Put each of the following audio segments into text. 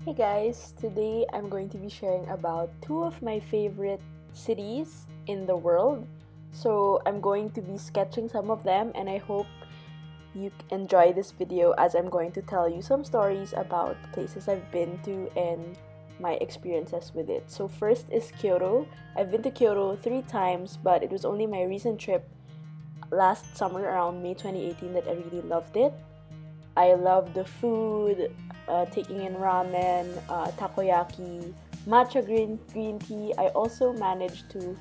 Hey guys, today I'm going to be sharing about two of my favorite cities in the world. So I'm going to be sketching some of them, and I hope you enjoy this video as I'm going to tell you some stories about places I've been to and my experiences with it. So first is Kyoto. I've been to Kyoto 3 times, but it was only my recent trip last summer around May 2018 that I really loved it. I love the food, taking in ramen, takoyaki, matcha green tea. I also managed to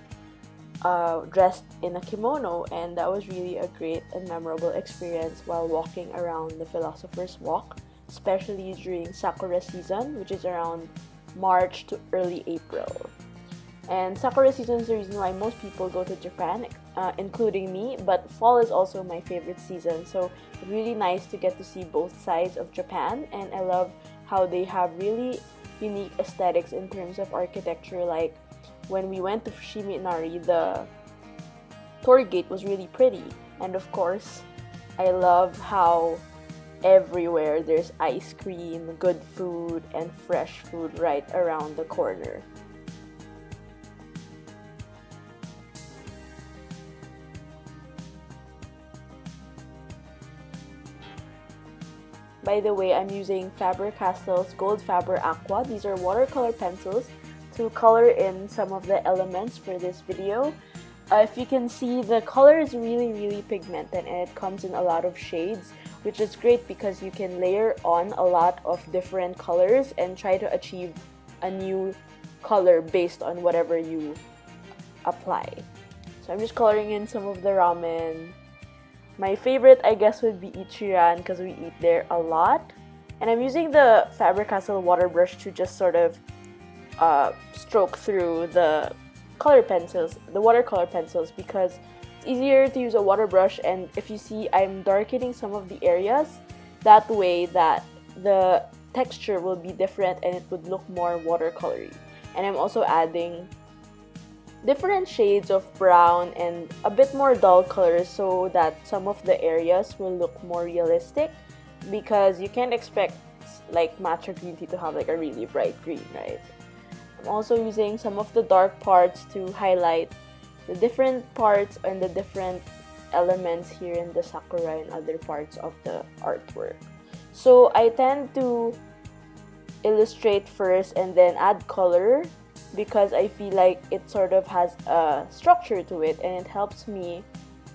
dress in a kimono, and that was really a great and memorable experience while walking around the Philosopher's Walk, especially during Sakura season, which is around March to early April. And Sakura season is the reason why most people go to Japan, including me, but fall is also my favorite season, so it's really nice to get to see both sides of Japan. And I love how they have really unique aesthetics in terms of architecture. Like when we went to Fushimi Inari, the tour gate was really pretty, and of course I love how everywhere there's ice cream, good food, and fresh food right around the corner. By the way, I'm using Faber-Castell's Goldfaber Aqua. These are watercolor pencils to color in some of the elements for this video. If you can see, the color is really pigmented, and it comes in a lot of shades, which is great because you can layer on a lot of different colors and try to achieve a new color based on whatever you apply. So I'm just coloring in some of the ramen. My favorite, I guess, would be Ichiran because we eat there a lot. And I'm using the Faber-Castell water brush to just sort of stroke through the watercolor pencils, because it's easier to use a water brush. And if you see, I'm darkening some of the areas that way that the texture will be different and it would look more watercolory. And I'm also adding different shades of brown and a bit more dull colors so that some of the areas will look more realistic, because you can't expect like matcha green tea to have like a really bright green, right? I'm also using some of the dark parts to highlight the different parts and the different elements here in the sakura and other parts of the artwork. So I tend to illustrate first and then add color, because I feel like it sort of has a structure to it and it helps me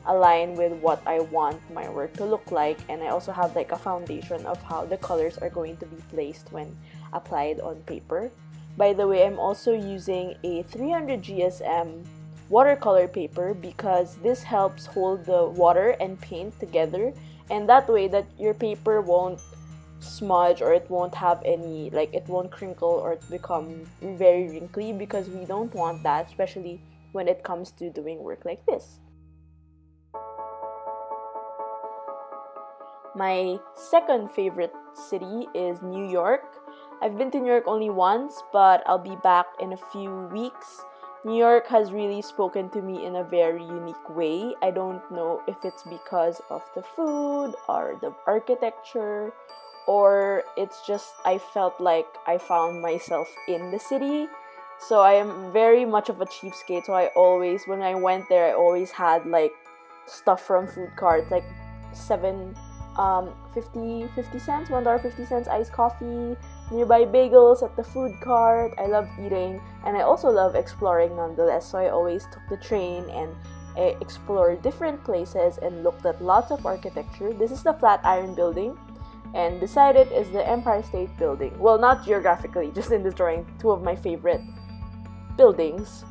align with what I want my work to look like. And I also have like a foundation of how the colors are going to be placed when applied on paper. By the way, I'm also using a 300 GSM watercolor paper because this helps hold the water and paint together, and that way that your paper won't smudge or it won't have any, like it won't crinkle or become very wrinkly, because we don't want that, especially when it comes to doing work like this. My second favorite city is New York. I've been to New York only once, but I'll be back in a few weeks. New York has really spoken to me in a very unique way. I don't know if it's because of the food or the architecture, or it's just I felt like I found myself in the city. So I am very much of a cheapskate, so when I went there, I always had like stuff from food carts, like 50 cents, $1.50 iced coffee, nearby bagels at the food cart. I love eating, and I also love exploring nonetheless, so I always took the train and I explored different places and looked at lots of architecture. This is the Flatiron Building, and beside it is the Empire State Building. Well, not geographically, just in this drawing, two of my favorite buildings.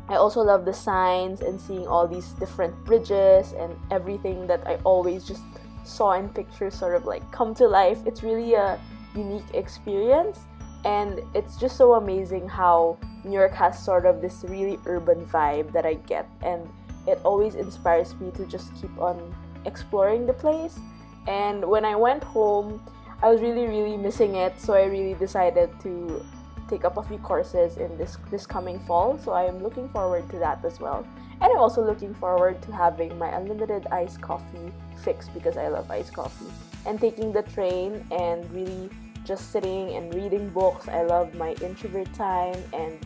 I also love the signs and seeing all these different bridges and everything that I always just saw in pictures sort of like come to life. It's really a unique experience, and it's just so amazing how New York has sort of this really urban vibe that I get, and it always inspires me to just keep on exploring the place. And when I went home, I was really missing it, so I really decided to take up a few courses in this coming fall, so I am looking forward to that as well. And I'm also looking forward to having my unlimited iced coffee fix, because I love iced coffee, and taking the train and really just sitting and reading books. I love my introvert time, and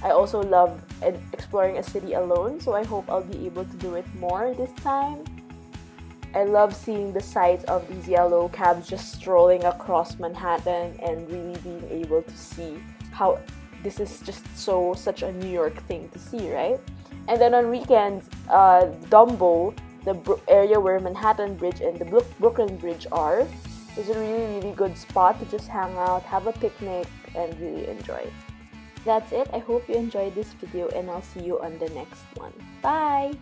I also love exploring a city alone, so I hope I'll be able to do it more this time. I love seeing the sights of these yellow cabs just strolling across Manhattan and really being able to see how this is just such a New York thing to see, right? And then on weekends, Dumbo, the area where Manhattan Bridge and the Brooklyn Bridge are, is a really good spot to just hang out, have a picnic, and really enjoy. That's it. I hope you enjoyed this video, and I'll see you on the next one. Bye!